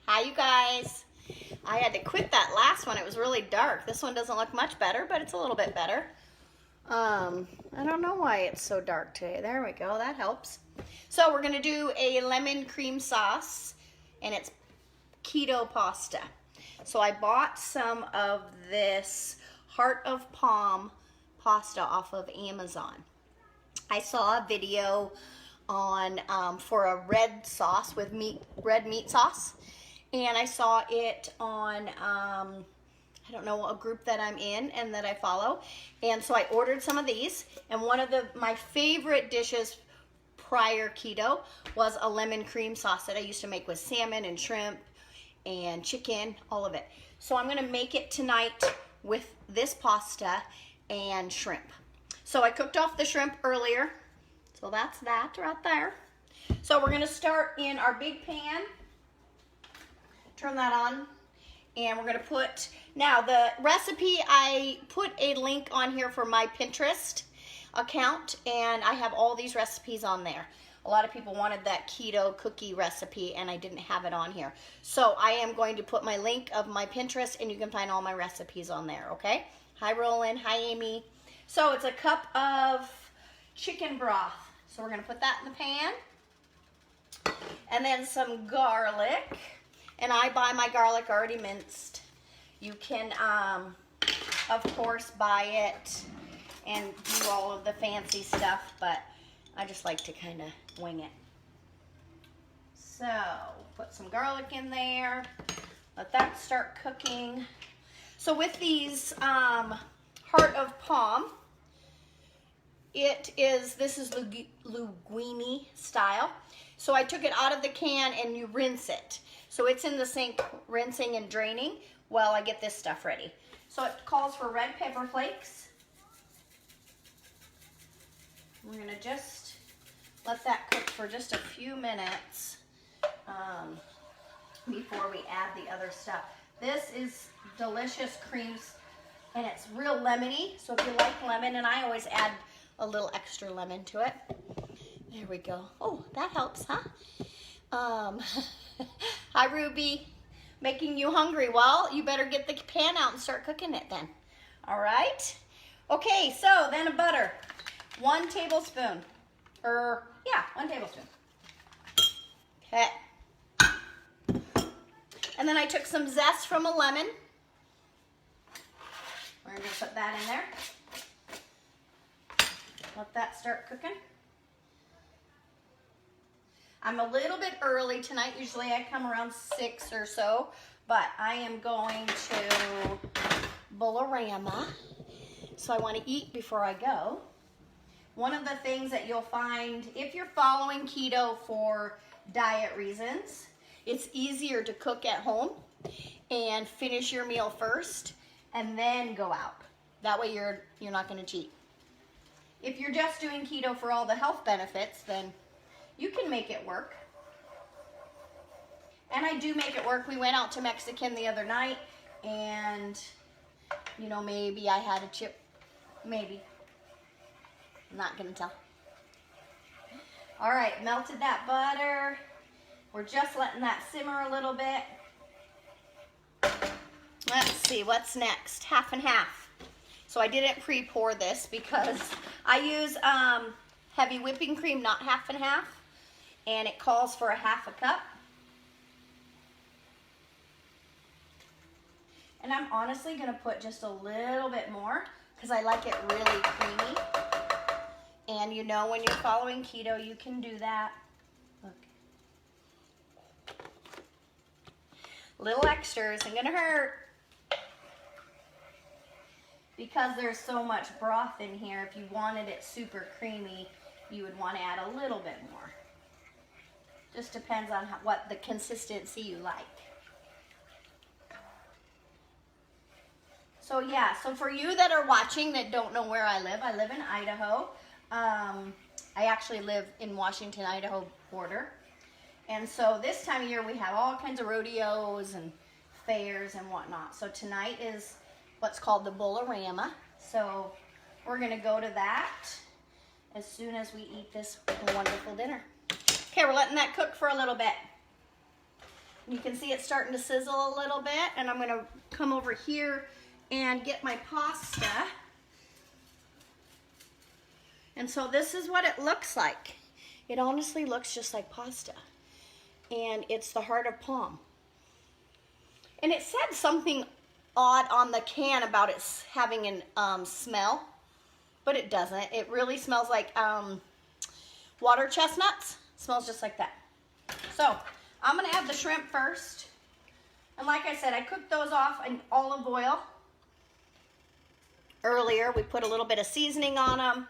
Hi, you guys. I had to quit that last one. It was really dark. This one doesn't look much better, but it's a little bit better. I don't know why it's so dark today. There we go. That helps. So we're going to do a lemon cream sauce, and it's keto pasta. So I bought some of this heart of palm pasta off of Amazon. I saw a video on for a red sauce with red meat sauce, and I saw it on I don't know, a group that I'm in and that I follow, and so I ordered some of these. And one of my favorite dishes prior keto was a lemon cream sauce that I used to make with salmon and shrimp and chicken, all of it. So I'm gonna make it tonight with this pasta and shrimp. So I cooked off the shrimp earlier, so that's that right there. So we're gonna start in our big pan, turn that on, and we're gonna put, now the recipe, I put a link on here for my Pinterest account, and I have all these recipes on there. A lot of people wanted that keto cookie recipe, and I didn't have it on here. So I am going to put my link of my Pinterest, and you can find all my recipes on there, okay? Hi, Roland. Hi, Amy. So it's a cup of chicken broth. So we're gonna put that in the pan. And then some garlic. And I buy my garlic already minced. You can, of course, buy it and do all of the fancy stuff, but I just like to kind of wing it. So, put some garlic in there. Let that start cooking. So with these heart of palm, this is linguine style. So I took it out of the can and you rinse it. So it's in the sink rinsing and draining while I get this stuff ready. So it calls for red pepper flakes. We're gonna just let that cook for just a few minutes before we add the other stuff. This is delicious creams, and it's real lemony. So if you like lemon, and I always add a little extra lemon to it. There we go. Oh, that helps, huh? Hi, Ruby. Making you hungry. Well, you better get the pan out and start cooking it then. All right. Okay, so then a butter. 1 tablespoon. 1 tablespoon. Okay. And then I took some zest from a lemon. We're going to put that in there. Let that start cooking. I'm a little bit early tonight. Usually I come around 6 or so, but I am going to Bolorama, so I want to eat before I go. One of the things that you'll find if you're following keto for diet reasons, it's easier to cook at home and finish your meal first and then go out. That way you're not going to cheat. If you're just doing keto for all the health benefits, then you can make it work. And I do make it work. We went out to Mexican the other night, and you know, maybe I had a chip, maybe. I'm not gonna tell. All right, melted that butter. We're just letting that simmer a little bit. Let's see, what's next? Half and half. So I didn't pre-pour this because I use heavy whipping cream, not half and half. And it calls for a 1/2 cup. And I'm honestly gonna put just a little bit more because I like it really creamy. And you know, when you're following keto, you can do that. Look. Little extra isn't gonna hurt. Because there's so much broth in here, if you wanted it super creamy, you would want to add a little bit more. Just depends on what the consistency you like. So yeah, so for you that are watching that don't know where I live in Idaho. I actually live in Washington, Idaho border. And so this time of year we have all kinds of rodeos and fairs and whatnot. So tonight is what's called the Bolorama. So we're gonna go to that as soon as we eat this wonderful dinner. Okay, we're letting that cook for a little bit. You can see it's starting to sizzle a little bit, and I'm gonna come over here and get my pasta. And so this is what it looks like. It honestly looks just like pasta. And it's the heart of palm. And it said something odd on the can about it having an smell, but it doesn't. It really smells like water chestnuts. It smells just like that. So I'm gonna add the shrimp first. And like I said, I cooked those off in olive oil earlier. We put a little bit of seasoning on them,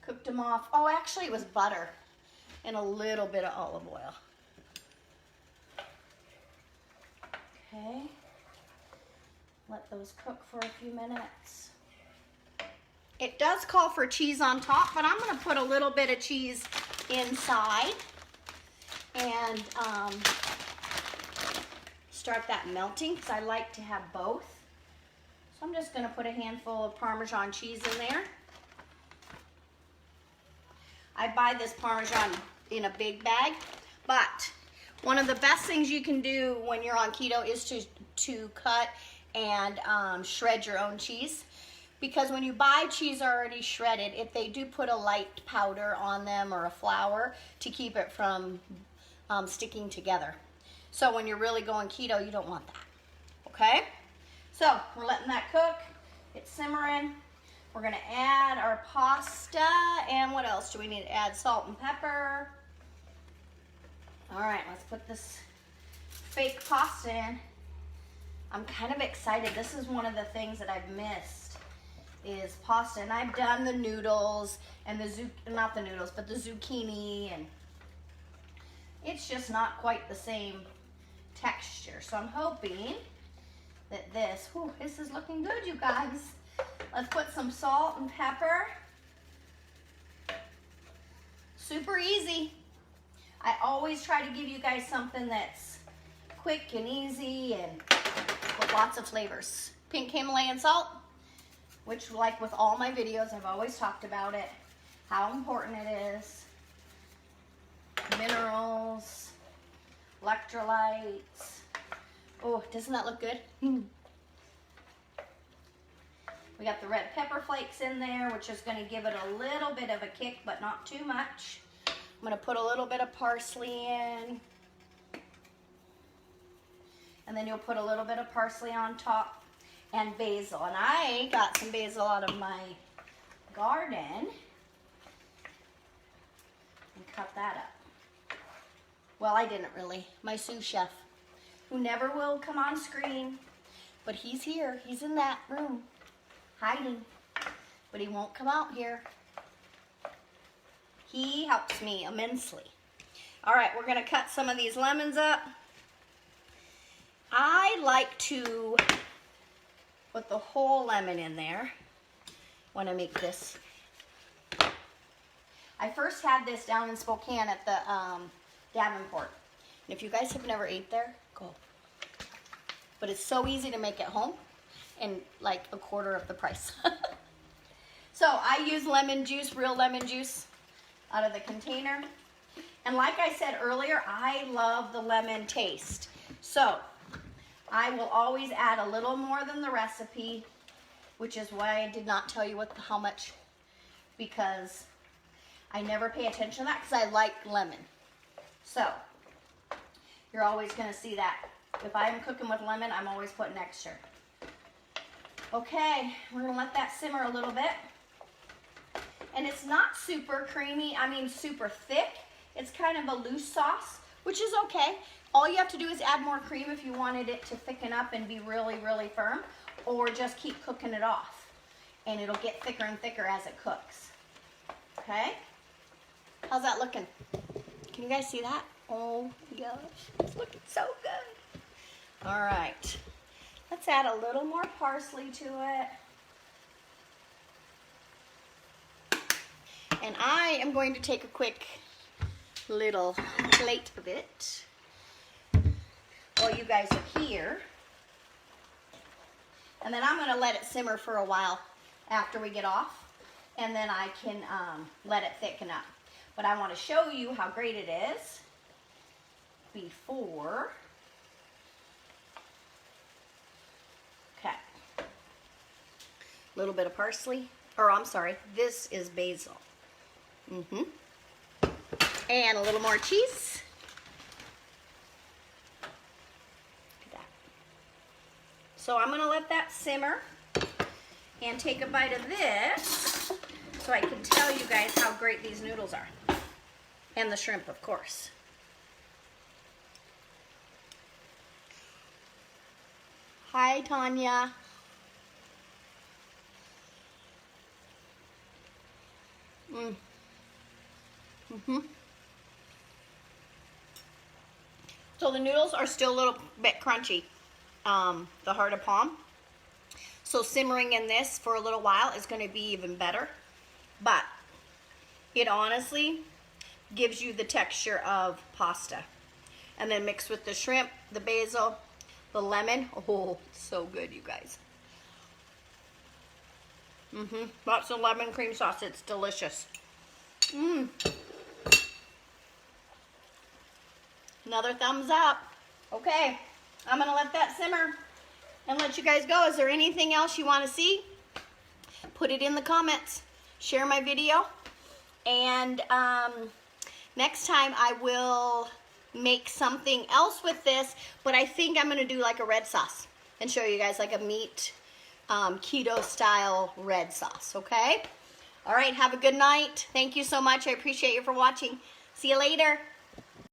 cooked them off. Oh, actually it was butter and a little bit of olive oil. Okay, let those cook for a few minutes. It does call for cheese on top, but I'm gonna put a little bit of cheese inside and start that melting, because I like to have both. So I'm just gonna put a handful of Parmesan cheese in there. I buy this Parmesan in a big bag, but one of the best things you can do when you're on keto is to cut and shred your own cheese. Because when you buy cheese already shredded, if they do put a light powder on them or a flour to keep it from sticking together. So when you're really going keto, you don't want that, okay? So we're letting that cook. It's simmering. We're gonna add our pasta, and what else do we need to add? Salt and pepper. All right, let's put this fake pasta in. I'm kind of excited. This is one of the things that I've missed is pasta. And I've done the noodles and not the noodles, but the zucchini, and it's just not quite the same texture. So I'm hoping that this is looking good, you guys. Let's put some salt and pepper. Super easy. I always try to give you guys something that's quick and easy and with lots of flavors. Pink Himalayan salt, which, like with all my videos, I've always talked about it, how important it is. Minerals, electrolytes. Oh, doesn't that look good? We got the red pepper flakes in there, which is going to give it a little bit of a kick, but not too much. I'm going to put a little bit of parsley in. And then you'll put a little bit of parsley on top and basil. And I got some basil out of my garden and cut that up. Well, I didn't really. My sous chef, who never will come on screen, but he's here. He's in that room, hiding, but he won't come out here. He helps me immensely. All right, we're gonna cut some of these lemons up. I like to put the whole lemon in there when I make this. I first had this down in Spokane at the Davenport. And if you guys have never ate there, go. But it's so easy to make at home and like a quarter of the price. So I use lemon juice, real lemon juice out of the container. And like I said earlier, I love the lemon taste. So I will always add a little more than the recipe, which is why I did not tell you how much, because I never pay attention to that because I like lemon. So you're always going to see that. If I'm cooking with lemon, I'm always putting extra. Okay, we're going to let that simmer a little bit. And it's not super creamy, super thick. It's kind of a loose sauce, which is okay. All you have to do is add more cream if you wanted it to thicken up and be really, really firm, or just keep cooking it off. And it'll get thicker and thicker as it cooks. Okay? How's that looking? Can you guys see that? Oh my gosh, it's looking so good. All right, let's add a little more parsley to it. And I am going to take a quick little plate of it while you guys are here. And then I'm going to let it simmer for a while after we get off. And then I can let it thicken up. But I want to show you how great it is before A little bit of parsley, or I'm sorry, this is basil. And a little more cheese. Look at that. So I'm gonna let that simmer and take a bite of this so I can tell you guys how great these noodles are. And the shrimp, of course. Hi, Tanya. So the noodles are still a little bit crunchy, the heart of palm. So simmering in this for a little while is going to be even better. But it honestly gives you the texture of pasta. And then mixed with the shrimp, the basil, the lemon. Oh, so good, you guys. Lots of lemon cream sauce. It's delicious. Another thumbs up. Okay, I'm gonna let that simmer and let you guys go. Is there anything else you want to see? Put it in the comments. Share my video. And next time I will make something else with this, but I think I'm gonna do like a red sauce and show you guys like a meat keto style red sauce, okay? All right, have a good night. Thank you so much. I appreciate you for watching. See you later.